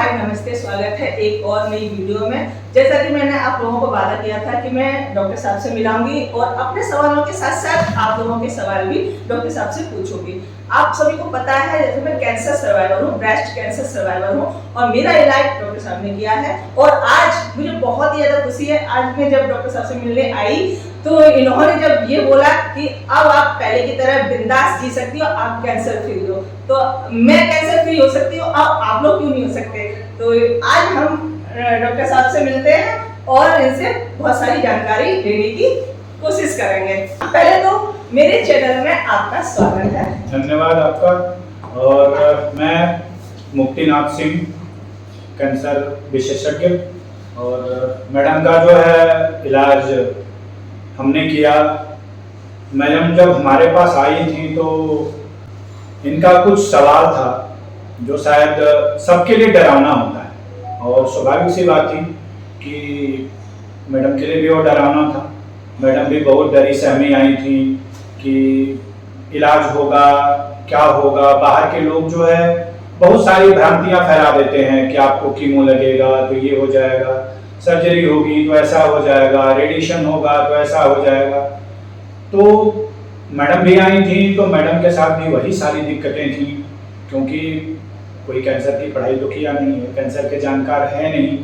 हाय नमस्ते, स्वागत है एक और नई वीडियो में। जैसा कि मैंने आप लोगों को वादा किया था कि मैं डॉक्टर साहब से मिलाऊंगी और अपने सवालों के साथ साथ आप लोगों के सवाल भी डॉक्टर साहब से पूछूंगी। आप सभी को पता है जैसे मैं कैंसर सर्वाइवर हूँ, ब्रेस्ट कैंसर सर्वाइवर हूँ और मेरा इलाज डॉक्टर साहब ने किया है। और आज मुझे बहुत ही ज्यादा खुशी है, आज मैं जब डॉक्टर साहब से मिलने आई तो इन्होंने जब ये बोला कि अब आप पहले की तरह बिंदास जी सकती हो, आप कैंसर फ्री हो, तो मैं कैंसर फ्री हो सकती हूँ, अब आप लोग क्यों नहीं हो सकते। तो आज हम डॉक्टर साहब से मिलते हैं और इनसे बहुत सारी जानकारी लेने की कोशिश करेंगे। पहले तो मेरे चैनल में आपका स्वागत है। धन्यवाद आपका। और मैं मुक्तिनाथ सिंह, कैंसर विशेषज्ञ, और मैडम का जो है इलाज हमने किया। मैडम जब हमारे पास आई थी तो इनका कुछ सवाल था जो शायद सबके लिए डरावना होता है, और स्वाभाविक सी बात थी कि मैडम के लिए भी वो डरावना था। मैडम भी बहुत डरी सहमी आई थी कि इलाज होगा क्या होगा। बाहर के लोग जो है बहुत सारी भ्रांतियां फैला देते हैं कि आपको कीमो लगेगा तो ये हो जाएगा, सर्जरी होगी तो ऐसा हो जाएगा, रेडिएशन होगा तो ऐसा हो जाएगा। तो मैडम भी आई थी तो मैडम के साथ भी वही सारी दिक्कतें थी, क्योंकि कोई कैंसर की पढ़ाई तो किया नहीं है, कैंसर के जानकार है नहीं।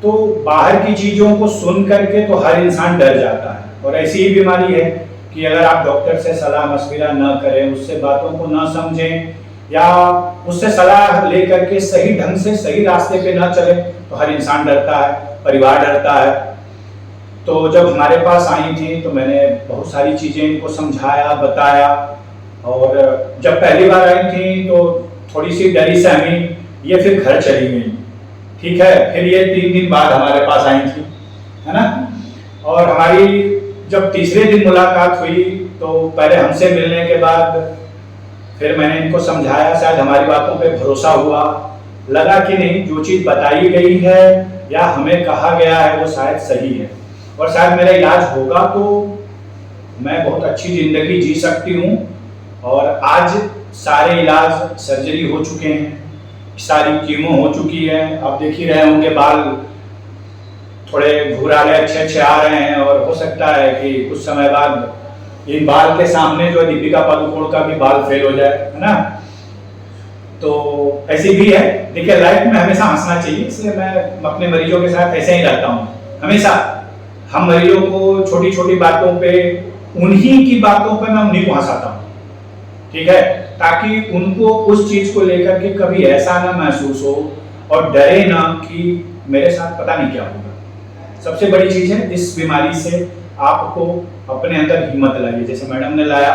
तो बाहर की चीज़ों को सुन करके तो हर इंसान डर जाता है। और ऐसी ही बीमारी है कि अगर आप डॉक्टर से सलाह मशविरा न करें, उससे बातों को न समझें या उससे सलाह लेकर के सही ढंग से सही रास्ते पे न चले तो हर इंसान डरता है, परिवार डरता है। तो जब हमारे पास आई थी तो मैंने बहुत सारी चीज़ें इनको समझाया, बताया। और जब पहली बार आई थी तो थोड़ी सी डरी सहमी, ये फिर घर चली गई। ठीक है, फिर ये 3 दिन बाद हमारे पास आई थी, है ना। और हमारी जब तीसरे दिन मुलाकात हुई तो पहले हमसे मिलने के बाद फिर मैंने इनको समझाया, शायद हमारी बातों पे भरोसा हुआ, लगा कि नहीं जो चीज़ बताई गई है या हमें कहा गया है वो शायद सही है और शायद मेरा इलाज होगा तो मैं बहुत अच्छी ज़िंदगी जी सकती हूँ। और आज सारे इलाज, सर्जरी हो चुके हैं, सारी कीमो हो चुकी है। आप देख ही रहे होंगे बाल थोड़े घुराले अच्छे आ रहे हैं, और हो सकता है कि कुछ समय बाद इन बाल के सामने जो दीपिका पादुकोण का भी बाल फेल हो जाए, है ना। तो ऐसी भी है। देखिए, लाइफ में हमेशा हंसना चाहिए, इसलिए मैं अपने मरीजों के साथ ऐसे ही रहता हूँ हमेशा। हम मरीजों को छोटी छोटी बातों पे, उन्हीं की बातों पे मैं उन्हीं को हंसाता हूँ, ठीक है, ताकि उनको उस चीज को लेकर के कभी ऐसा ना महसूस हो और डरे ना कि मेरे साथ पता नहीं क्या होगा। सबसे बड़ी चीज है, इस बीमारी से आपको अपने अंदर हिम्मत लाइए। जैसे मैडम ने लाया,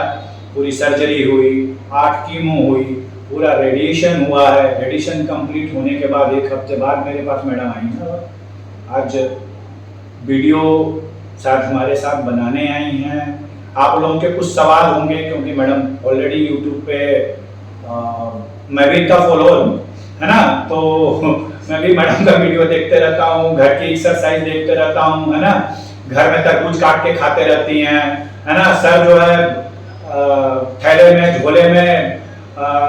पूरी सर्जरी हुई, 8 कीमो हुई, पूरा रेडिएशन हुआ है। रेडिएशन कंप्लीट होने के बाद 1 हफ्ते बाद मेरे पास मैडम आई है। आज वीडियो साथ हमारे साथ बनाने आई हैं। आप लोगों के कुछ सवाल होंगे क्योंकि मैडम ऑलरेडी यूट्यूब पे मैं भी इनका फॉलोअर हूँ, है ना। तो मैं भी मैडम का वीडियो देखते रहता हूँ, घर की एक्सरसाइज देखते रहता हूँ, है ना। घर में तरबूज काट के खाते रहती हैं, है ना। सर जो है थैले में, झोले में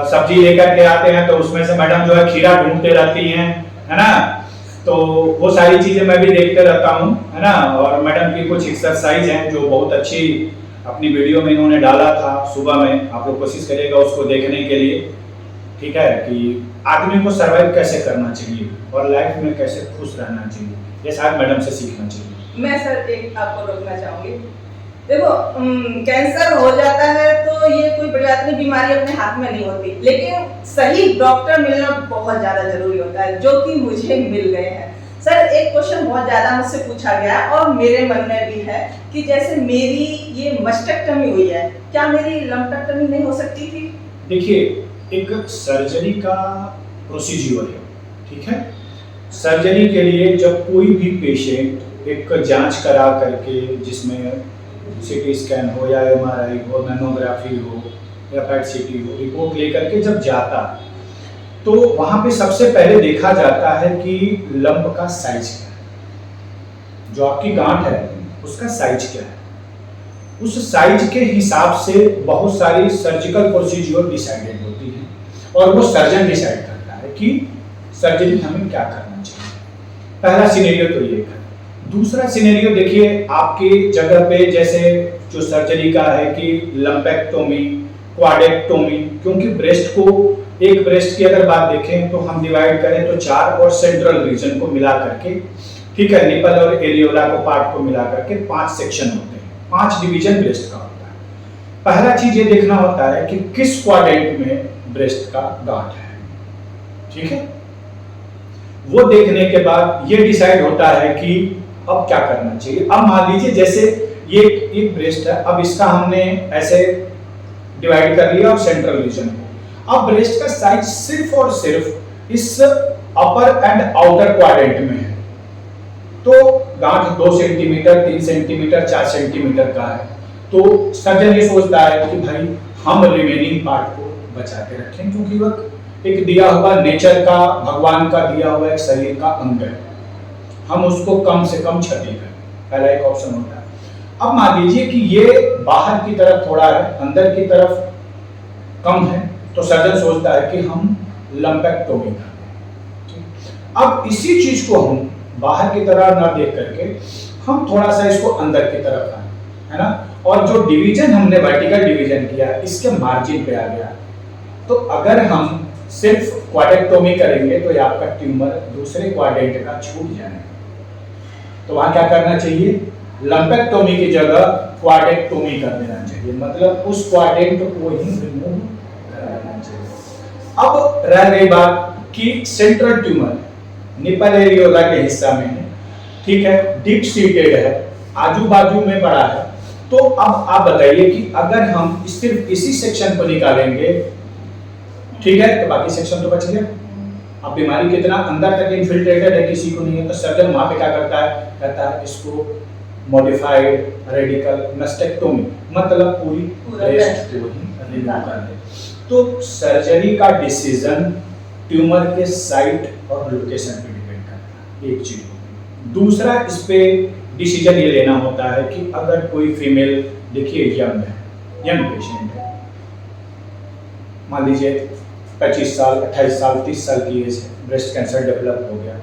सब्जी लेकर के आते हैं तो उसमें से मैडम जो है खीरा ढूंढते रहती हैं, है ना। तो वो सारी चीजें मैं भी देखते रहता हूँ, है ना। और मैडम की कुछ एक्सरसाइज हैं जो बहुत अच्छी अपनी वीडियो में इन्होंने डाला था सुबह में। आप लोग कोशिश करिएगा उसको देखने के लिए, ठीक है, कि आदमी को सर्वाइव कैसे करना चाहिए और लाइफ में कैसे खुश रहना चाहिए, ये शायद मैडम से सीखना चाहिए। मैं सर एक आपको रोकना चाहूंगी। देखो, कैंसर हो जाता है तो ये कोई बड़ी बात नहीं, बीमारी अपने हाथ में नहीं होती, लेकिन सही डॉक्टर मिलना बहुत ज्यादा जरूरी होता है, जो कि मुझे मिल गए हैं। सर, एक क्वेश्चन बहुत ज्यादा मुझसे पूछा गया और मेरे मन में भी है कि जैसे मेरी ये मस्टेक्टमी हुई है, क्या मेरी लंपेक्टमी नहीं हो सकती थी? देखिए, एक सर्जरी का प्रोसीजर है, ठीक है। सर्जरी के लिए जब कोई भी पेशेंट एक जांच करा करके, जिसमें सीटी स्कैन हो या MRI हो, मैमोग्राफी हो या पैट सीटी हो, रिपोर्ट लेकर के जब जाता तो वहां पे सबसे पहले देखा जाता है कि लंप का साइज क्या है, जो आपकी गांठ है उसका साइज क्या है। उस साइज के हिसाब से बहुत सारी सर्जिकल प्रोसीजर डिसाइडेड होती है और वो सर्जन डिसाइड करता है कि सर्जरी हमें क्या करना चाहिए। पहला सिनेरियो तो ये है। दूसरा सिनेरियो देखिए, आपकी जगह पे जैसे जो सर्जरी का है कि लंपेक्टोमी, क्वाडेक्टोमी, क्योंकि ब्रेस्ट को, एक ब्रेस्ट की अगर बात देखें तो हम डिवाइड करें तो 4 और सेंट्रल रीजन को मिला करके, ठीक है, निपल और एरियोला को पार्ट को मिला करके 5 सेक्शन होते हैं, 5 डिवीजन ब्रेस्ट का होता है। पहला चीज ये देखना होता है कि किस क्वाड्रेंट में ब्रेस्ट का गांठ है, ठीक है। वो देखने के बाद ये डिसाइड होता है कि अब क्या करना चाहिए। अब मान लीजिए जैसे ये एक ब्रेस्ट है, अब इसका हमने ऐसे डिवाइड कर लिया और सेंट्रल रीजन को। अब ब्रेस्ट का साइज सिर्फ और सिर्फ इस अपर एंड आउटर क्वाड्रेंट में है, तो गांठ 2 सेंटीमीटर, 3 सेंटीमीटर, 4 सेंटीमीटर का है। तो सर्जन ये सोचता है कि भाई हम रिमेनिंग पार्ट को बचा के रखें, क्योंकि वह एक दिया हुआ नेचर का, भगवान का दिया हुआ एक शरीर का अंग है, हम उसको कम से कम क्षति करें। पहला एक ऑप्शन होता है। अब मान लीजिए कि ये बाहर की तरफ थोड़ा है, अंदर की तरफ कम है, तो सर्जन सोचता है कि हम लंपेक्टोमी करें। अब इसी चीज को हम बाहर की तरफ ना देख करके हम थोड़ा सा इसको अंदर की तरफ आए, है ना, और जो डिवीजन हमने वर्टिकल डिवीजन किया इसके मार्जिन पे आ गया। तो अगर हम सिर्फ क्वाड्रेक्टोमी करेंगे तो ये आपका ट्यूमर दूसरे क्वाड्रेंट का छूट जाएगा, तो वहां क्या करना चाहिए, लंपेक्टोमी की जगह क्वाड्रेक्टोमी कर देना चाहिए, मतलब उस क्वाड्रेंट को ही रिमूव कर देना चाहिए। अब रह गई बात कि सेंट्रल ट्यूमर निपल एरियोला के हिस्सा में है, ठीक है, डीप सीटेड है, आजू बाजू में बड़ा है। तो अब आप बताइए कि अगर हम सिर्फ इसी सेक्शन को निकालेंगे, ठीक है, तो बाकी सेक्शन तो बच गया। अब बीमारी कितना अंदर तक इन्फिल्ट्रेटेड है किसी को नहीं है, तो सर्जन वहां पे क्या करता है, कहता है इसको मॉडिफाइड रेडिकल मस्टेक्टोमी, मतलब पूरी ब्रेस्ट को ही रिमूव कर दे। तो सर्जरी का डिसीजन ट्यूमर के साइट और लोकेशन पे डिपेंड करता है, एक चीज। दूसरा इस पे डिसीजन ये लेना होता है कि अगर कोई फीमेल, देखिए यंग है, यंग पेशेंट है, मान लीजिए 25 साल, 28 साल, 30 साल की एज है, ब्रेस्ट कैंसर डेवलप हो गया,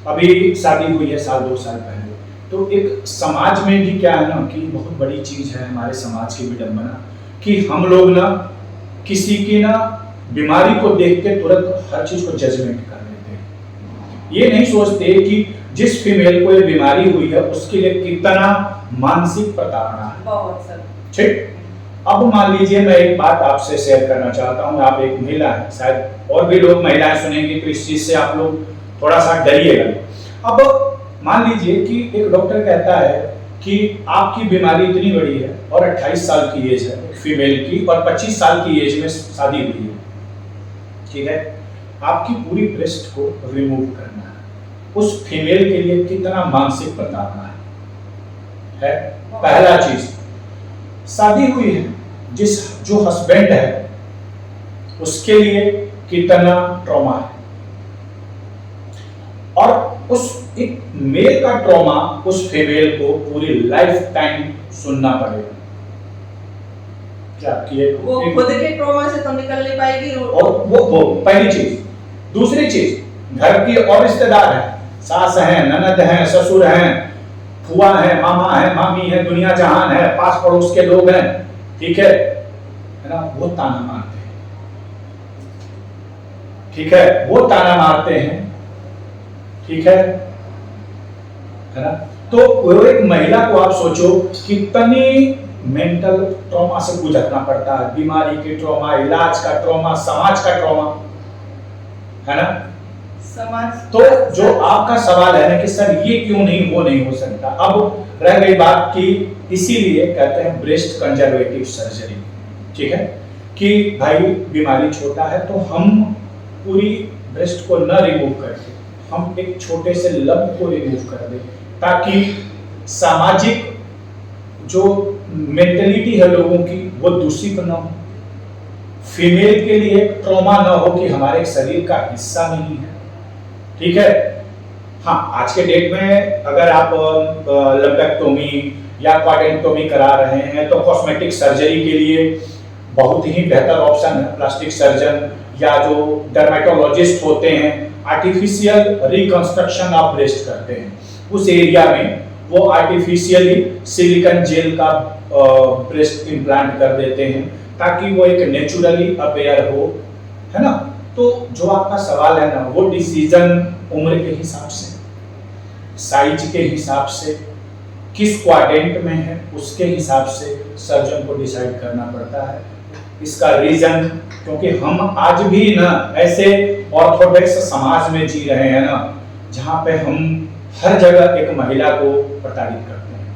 अभी शादी हुई है साल 2 साल पहले, तो एक समाज में भी क्या है ना कि बहुत बड़ी चीज है हमारे समाज की विडंबना कि हम लोग ना किसी की ना बीमारी को देख के तुरंत हर चीज को जजमेंट कर देते हैं। ये नहीं सोचते कि जिस फीमेल को ये बीमारी हुई है उसके लिए कितना मानसिक प्रताड़ना है। बहुत सर। ठीक, अब मान लीजिए मैं एक बात आपसे शेयर करना चाहता हूँ, आप एक महिला है, शायद और भी लोग महिलाएं सुनेंगे तो इस चीज से आप लोग थोड़ा सा डरिएगा। अब मान लीजिए कि एक डॉक्टर कहता है कि आपकी बीमारी इतनी बड़ी है और 28 साल की एज है फीमेल की और 25 साल की एज में शादी हुई है, ठीक है, आपकी पूरी ब्रेस्ट को रिमूव करना है, उस फीमेल के लिए कितना मानसिक प्रताड़ना है। पहला चीज, शादी हुई है, जो हस्बैंड है उसके लिए कितना ट्रॉमा है, और उस एक मेल का ट्रॉमा उस फीमेल को पूरी लाइफ टाइम सुनना पड़ेगा। क्या वो खुद के ट्रॉमा से तो निकल नहीं पाएगी, और वो पहली चीज। दूसरी चीज, घर की और रिश्तेदार हैं, सास हैं, ननद हैं, ससुर हैं, फुआ है, मामा है, मामी है, दुनिया जहान है, पास पड़ोस के लोग हैं, ठीक है ना, वो ताना मारते हैं, ठीक है, वो ताना मारते हैं, ठीक है ना। तो वो एक महिला को आप सोचो कितनी मेंटल ट्रॉमा से गुजरना पड़ता है, बीमारी के ट्रॉमा, इलाज का ट्रॉमा, समाज का ट्रॉमा, है ना। समाज तो जो आपका सवाल है ना कि सर ये क्यों नहीं, वो नहीं हो सकता, अब रह गई बात कि इसीलिए कहते हैं ब्रेस्ट कंजर्वेटिव सर्जरी, ठीक है, कि भाई बीमारी छोटा है तो हम पूरी ब्रेस्ट को न रिमूव करके हम एक छोटे से लंप को रिमूव कर दें, ताकि सामाजिक जो मेंटेलिटी है लोगों की वो दूषित न हो, फीमेल के लिए ट्रॉमा न हो कि हमारे शरीर का हिस्सा नहीं है, ठीक है। हाँ, आज के डेट में अगर आप लंपेक्टोमी या क्वाड्रेक्टोमी करा रहे हैं तो कॉस्मेटिक सर्जरी के लिए बहुत ही बेहतर ऑप्शन है प्लास्टिक सर्जन या जो डर्मेटोलॉजिस्ट होते हैं, आर्टिफिशियल रिकंस्ट्रक्शन ऑफ ब्रेस्ट करते हैं। उस एरिया में वो आर्टिफिशियली सिलिकॉन जेल का ब्रेस्ट इम्प्लांट कर देते हैं ताकि वो एक नेचुरली अपेयर हो, है ना। तो जो आपका सवाल है ना, वो डिसीजन उम्र के हिसाब से, साइज के हिसाब से, किस क्वाड्रेंट में है उसके हिसाब से सर्जन को डिसाइड करना पड़ता है। इसका रीजन क्योंकि हम आज भी ना ऐसे ऑर्थोडॉक्स समाज में जी रहे हैं ना, जहाँ पे हम हर जगह एक महिला को प्रताड़ित करते हैं,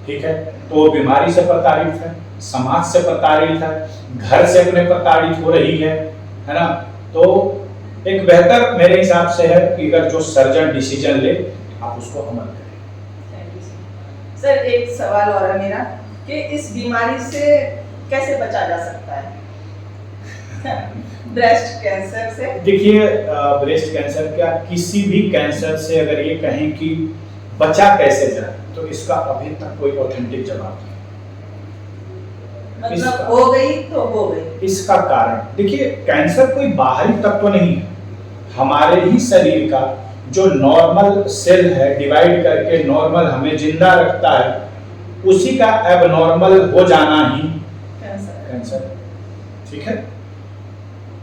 ठीक है। तो वो बीमारी से प्रताड़ित है, समाज से प्रताड़ित है, घर से अपने प्रताड़ित हो रही है ना। तो एक बेहतर मेरे हिसाब से है कि अगर जो सर्जन डिसीजन ले आप उसको अमल करें। सर एक सवाल और है मेरा कि इस बीमारी से कैसे बचा जा सकता है ब्रेस्ट कैंसर से? देखिए ब्रेस्ट कैंसर क्या किसी भी कैंसर से अगर ये कहें कि बचा कैसे जाए तो इसका अभी तक कोई ऑथेंटिक जवाब नहीं। मतलब हो गई तो हो गई। इसका कारण देखिए, कैंसर कोई बाहरी तत्व नहीं है, हमारे ही शरीर का जो नॉर्मल सेल है डिवाइड करके नॉर्मल हमें जिंदा रखता है, उसी का एबनॉर्मल हो जाना ही कैंसर है, ठीक है।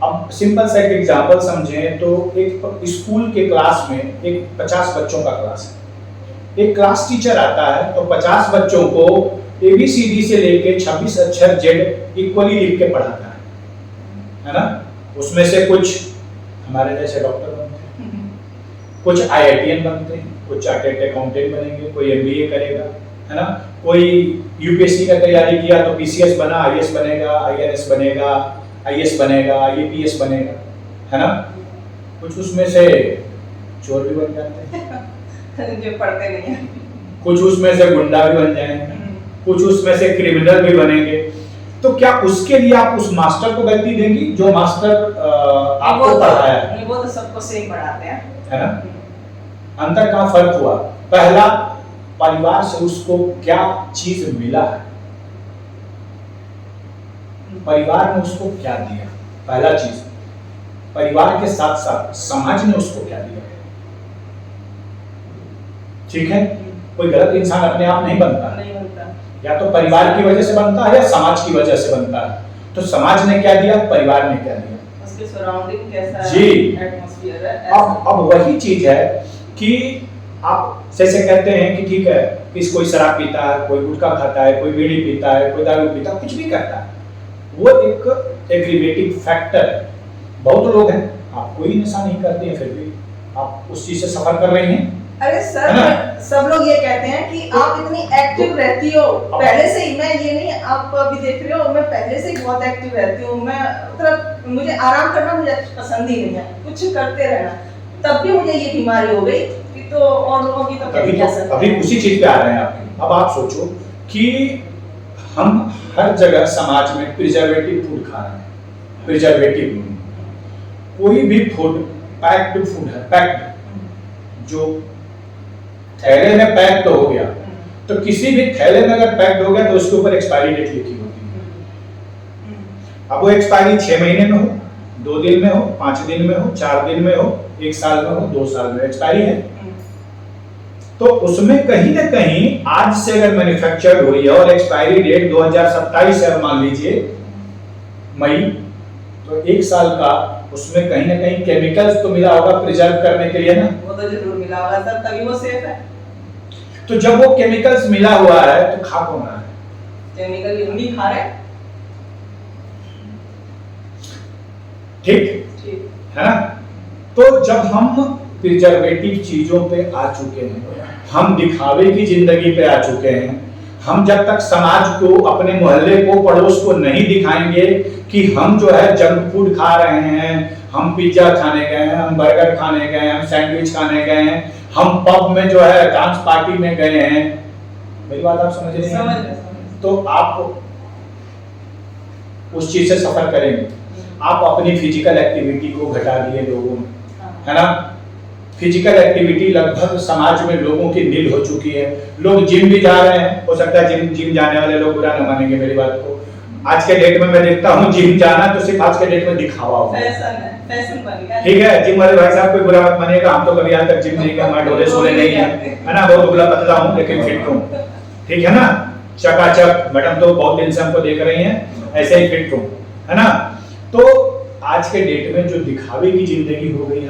अब सिंपल सा एक एग्जांपल समझें तो एक स्कूल के क्लास में एक 50 बच्चों का क्लास है, एक क्लास टीचर आता है तो 50 बच्चों को ABCD से लेके 26 अक्षर Z इक्वली लिख के पढ़ाता है ना। उसमें से कुछ हमारे जैसे डॉक्टर बनते हैं, कुछ IITN बनते हैं, कुछ चार्टर्ड अकाउंटेंट बनेंगे, कोई MBA करेगा, है ना। कोई UPSC का तैयारी किया तो PCS बना, IAS बनेगा, IRS बनेगा, IAS बनेगा, IAPS बनेगा, है ना। कुछ उसमें से चोर भी बन जाते हैं जो पढ़ते नहीं है, कुछ उसमें से गुंडा भी बन जाएंगे, कुछ उसमें से क्रिमिनल भी बनेंगे। तो क्या उसके लिए आप उस मास्टर को गलती देंगी जो मास्टर आपको पढ़ाया है? वो तो सबको सेम पढ़ाते हैं, है ना। अंतर कहाँ फर्क हुआ? पहला, परिवार से उसको क्या चीज मिला है, परिवार ने उसको क्या दिया, पहला चीज। परिवार के साथ साथ समाज ने उसको क्या दिया, ठीक है। कोई गलत इंसान अपने आप नहीं बनता, नहीं बनता। या तो परिवार की वजह से बनता है या समाज की वजह से बनता है। तो समाज ने क्या दिया, परिवार ने क्या दिया, उसके सराउंडिंग कैसा जी, एटमॉस्फेयर है। अब वही चीज है कि आप जैसे कहते हैं कि ठीक है कि कोई शराब पीता है, कोई गुटखा खाता है, कोई बीड़ी पीता है, कोई दारू पीता है, कुछ भी करता है, वो एक एग्रीवेटिंग फैक्टर है। बहुत लोग हैं, आप कोई नशा नहीं करते हैं फिर भी आप उस चीज से सफर कर रहे हैं। अरे सर, सब लोग ये कहते हैं कि आप इतनी एक्टिव रहती हो पहले से ही। मैं ये नहीं, आप अभी देख रहे हो, मैं पहले से ही बहुत एक्टिव रहती हूँ। मैं मतलब मुझे आराम करना मुझे पसंद ही नहीं है, कुछ करते रहना। तब भी मुझे ये बीमारी हो गई कि तो और लोगों की तो क्या कह सकते हैं। अभी उसी चीज पे आ रहे हैं आप। अब आप सोचो कि हम हर जगह समाज में प्रिजर्वेटिव फूड खा रहे हैं। प्रिजर्वेटिव, कोई भी फूड पैक्ड फूड है, पैक्ड, जो थैले में पैक्ड हो गया, तो किसी भी थैले में अगर पैक्ड हो गया तो उसके ऊपर एक्सपायरी डेट लिखी होती है। अब वो एक्सपायरी 6 महीने में हो, 2 दिन में हो, 5 दिन में हो, 4 दिन में हो, 1 साल में हो, 2 साल में एक्सपायरी है। तो उसमें कहीं ना कहीं आज से अगर मैन्युफैक्चर्ड हुई है और एक्सपायरी डेट 2027 है मान लीजिए मई, तो 1 साल का उसमें कहीं ना कहीं केमिकल्स तो मिला होगा प्रिजर्व करने के लिए ना। वो तो जरूर मिला होगा सर, तभी वो सेफ है। तो जब वो केमिकल्स मिला हुआ है तो खा कौन रहा है? केमिकल हम ही खा रहे हैं, ठीक है ना। तो जब हम प्रिजर्वेटिव चीजों पे आ चुके हैं, हम दिखावे की जिंदगी पे आ चुके हैं, हम जब तक समाज को, अपने मोहल्ले को, पड़ोस को नहीं दिखाएंगे कि हम जो है जंक फूड खा रहे हैं, हम पिज्जा खाने गए हैं, हम बर्गर खाने गए हैं, हम सैंडविच खाने गए हैं, हम पब में जो है डांस पार्टी में गए हैं, मेरी बात आप समझ रहे हैं? तो आप उस चीज से सफर करेंगे। आप अपनी फिजिकल एक्टिविटी को घटा दिए लोगों में, है ना। फिजिकल एक्टिविटी लगभग समाज में लोगों की नील हो चुकी है। लोग जिम भी जा रहे हैं, हो सकता है जिम जाने वाले लोग बुरा न मानेंगे मेरी बात को, आज के डेट में मैं देखता हूँ जिम जाना तो सिर्फ आज के डेट में दिखावा होगा। फैशन है, फैशन बन गया। ठीक है, जिम वाले भाई साहब कोई बुरा मत मानिएगा, हम तो कभी आज तक जिम नहीं किया, मैं डोले सोले नहीं है ना, बहुत दुबला पतला हूँ लेकिन फिट हूँ। ठीक है ना, चकाचक, मैडम तो बहुत दिन से हमको देख रही हैं, ऐसे ही फिट हूँ, है ना। तो आज के डेट में जो दिखावे की जिंदगी हो गई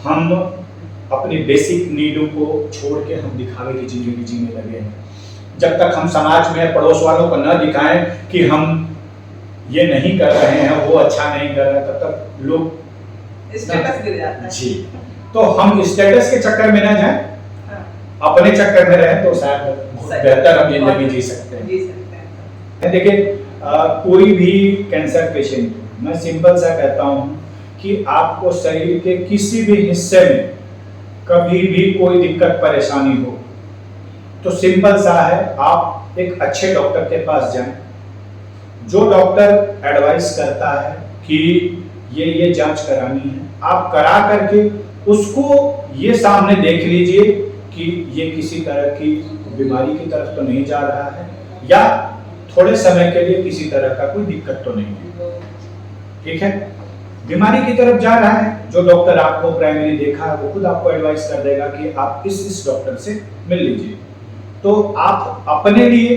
हम अपनी बेसिक नीडों को छोड़ के हम दिखावे की जिंदगी जीने लगे हैं। जब तक हम समाज में पड़ोस वालों को न दिखाएं कि हम ये नहीं कर रहे हैं, वो अच्छा नहीं कर रहे, तब तक लोग स्टेटस गिर जाता है। जी, तो हम स्टेटस के चक्कर में ना जाएं, हाँ। अपने चक्कर में रहें तो शायद बेहतर हम जिंदगी जी सकते हैं। देखिए, कोई भी कैंसर पेशेंट, मैं सिंपल सा कहता हूँ कि आपको शरीर के किसी भी हिस्से में कभी भी कोई दिक्कत परेशानी हो तो सिंपल सा है, आप एक अच्छे डॉक्टर के पास जाएं। जो डॉक्टर एडवाइस करता है कि ये जांच करानी है, आप करा करके उसको ये सामने देख लीजिए कि ये किसी तरह की बीमारी की तरफ तो नहीं जा रहा है, या थोड़े समय के लिए किसी तरह का कोई दिक्कत तो नहीं है। ठीक है, बीमारी की तरफ जा रहा है, जो डॉक्टर आपको प्राइमरी देखा है वो खुद आपको एडवाइस कर देगा कि आप इस डॉक्टर से मिल लीजिए। तो आप अपने लिए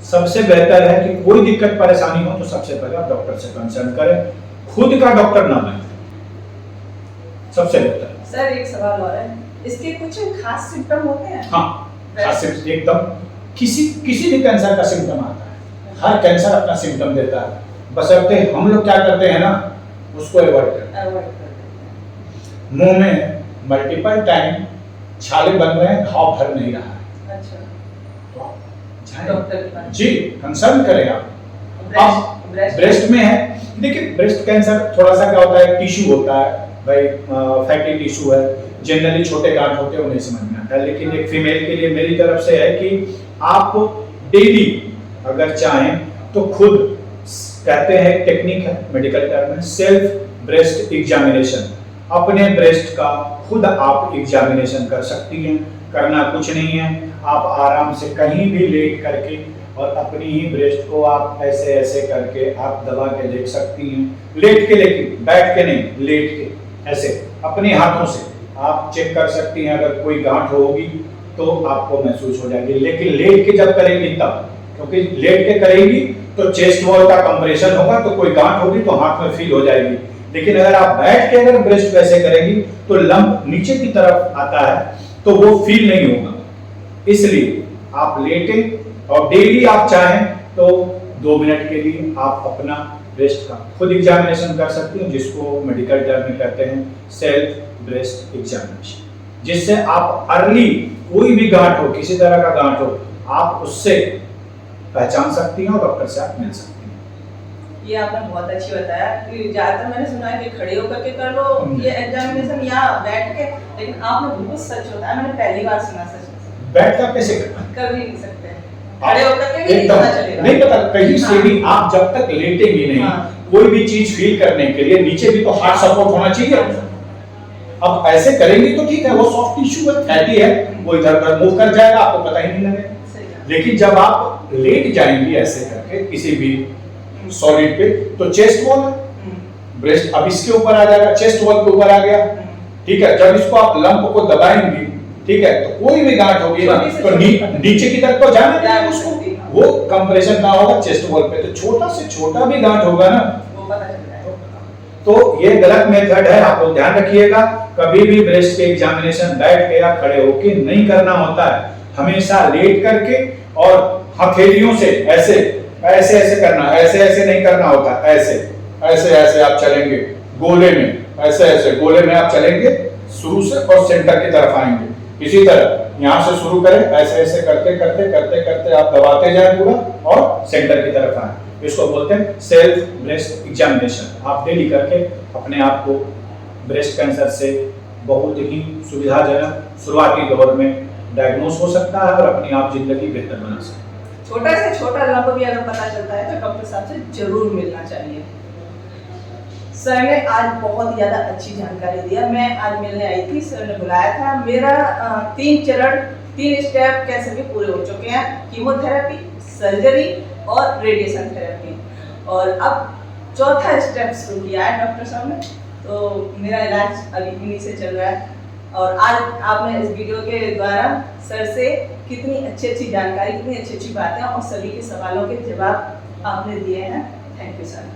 सबसे बेहतर है कि कोई दिक्कत परेशानी हो तो सबसे पहले आप डॉक्टर से कंसल्ट करें, खुद का डॉक्टर ना बने, सबसे बेहतर। सर एक सवाल और है, इसके कुछ खास सिम्टम होते हैं? हाँ, खास सिम्टम एकदम किसी भी कैंसर का सिम्टम आता है, हर कैंसर अपना सिम्टम देता है, बशर्ते हम लोग क्या करते हैं ना, उसको अवॉइड करते हैं। मुंह में मल्टीपल टाइम छाले बन रहे हैं, घाव भर नहीं रहा है, अच्छा, तो डॉक्टर के पास जी कंसल्ट करें आप। ब्रेस्ट में है, देखिए ब्रेस्ट कैंसर थोड़ा सा क्या होता है, टिश्यू होता है भाई, फैटी टिश्यू है, जनरली छोटे गांठ होते हैं, उन्हें समझ में आता है। लेकिन एक फीमेल के लिए मेरी तरफ से है कि आप डेली अगर चाहें तो खुद, कहते हैं टेक्निक है, मेडिकल टर्म है, सेल्फ ब्रेस्ट एग्जामिनेशन, अपने ब्रेस्ट का खुद आप एग्जामिनेशन कर सकती हैं। करना कुछ नहीं है, आप आराम से कहीं भी लेट करके और अपनी ही ब्रेस्ट को आप ऐसे ऐसे करके आप दबा के देख सकती हैं, लेट के, लेकिन बैठ के नहीं, लेट के ऐसे अपने हाथों से आप चेक कर सकती हैं। अगर कोई गांठ होगी तो आपको महसूस हो जाएगी, लेकिन लेट के जब करेंगी तब, क्योंकि लेट के करेंगी तो चेस्ट वॉल का कंप्रेशन होगा, तो कोई गांठ होगी तो हाथ में फील हो जाएगी। लेकिन अगर आप बैठ के अगर ब्रेस्ट वैसे करेंगी तो लंप नीचे की तरफ आता है तो वो फील नहीं होगा। इसलिए आप लेटें और डेली आप चाहें तो 2 मिनट के लिए आप अपना ब्रेस्ट का खुद एग्जामिनेशन कर सकती हैं, जिसको मेडिकल टर्म में कहते हैं सेल्फ ब्रेस्ट एग्जामिनेशन, जिससे आप अर्ली कोई भी गांठ हो, किसी तरह का गांठ हो, आप उससे पहचान सकती हैं और डॉक्टर से आप मिल सकती हैं। ये आपने बहुत अच्छी बताया कि ज्यादातर मैंने सुना है कि खड़े होकर के कर लो ये एग्जामिनेशन या बैठ के, लेकिन आपने बिल्कुल सच बताया, मैंने पहली बार सुना। सच बैठ कर कैसे करना, कर भी नहीं सकते, खड़े होकर के भी नहीं पता चलेगा, नहीं पता कहीं से भी, आप जब तक लेटेंगे नहीं, कोई भी चीज फील करने के लिए नीचे भी तो हार्ट सपोर्ट होना चाहिए। अब ऐसे करेंगे तो ठीक है, वो सॉफ्ट टिश्यू है, फैटी है, वो इधर उधर मूव कर जाएगा, आपको पता ही नहीं लगेगा। लेकिन जब आप लेट जाएंगे ऐसे करके किसी भी सॉलिड पे, तो चेस्ट वॉल है, ब्रेस्ट अब इसके ऊपर आ जाएगा, चेस्ट वॉल के ऊपर आ गया, ठीक है। जब इसको आप लंप को दबाएंगे, ठीक है, तो कोई भी गांठ होगी ना तो नीचे की तरफ तो जाना चाहिए उसको, वो कंप्रेशन कहाँ होगा, चेस्ट वॉल पे। तो छोटा से छोटा भी गांठ होगा ना वो पता चल जाएगा। तो ये गलत मेथड है, आप लोग ध्यान रखिएगा। कभी भी ब्रेस्ट के एग्जामिनेशन बैठ के या खड़े होके नहीं करना होता है, हमेशा लेट करके और हथेलियों से ऐसे ऐसे ऐसे करना, ऐसे ऐसे नहीं करना होता, ऐसे ऐसे ऐसे आप चलेंगे गोले में, ऐसे ऐसे गोले में आप चलेंगे शुरू से और सेंटर की तरफ आएंगे। इसी तरह यहाँ से शुरू करें, ऐसे ऐसे करते करते करते करते आप दबाते जाए पूरा और सेंटर की तरफ आए। इसको बोलते हैं सेल्फ ब्रेस्ट एग्जामिनेशन। आप डेली करके अपने आप को ब्रेस्ट कैंसर से बहुत ही सुविधाजनक शुरुआती दौर में डायग्नोस हो सकता है और अपनी आप जिंदगी बेहतर बना सकते हैं। छोटा से छोटा लंप भी अगर पता चलता है तो डॉक्टर साहब से जरूर मिलना चाहिए। सर ने आज बहुत ज़्यादा अच्छी जानकारी दिया। मैं आज मिलने आई थी, सर ने बुलाया था। मेरा 3 चरण 3 स्टेप कैसे भी पूरे हो चुके हैं, कीमोथेरेपी, सर्जरी और रेडिएशन थेरेपी। और अब चौथा स्टेप शुरू किया है डॉक्टर साहब ने, तो मेरा इलाज अभी इन्हीं से चल रहा है। और आज आपने इस वीडियो के द्वारा सर से कितनी अच्छी जानकारी, कितनी अच्छी बातें और सभी के सवालों के जवाब आपने दिए हैं। Thank you sir.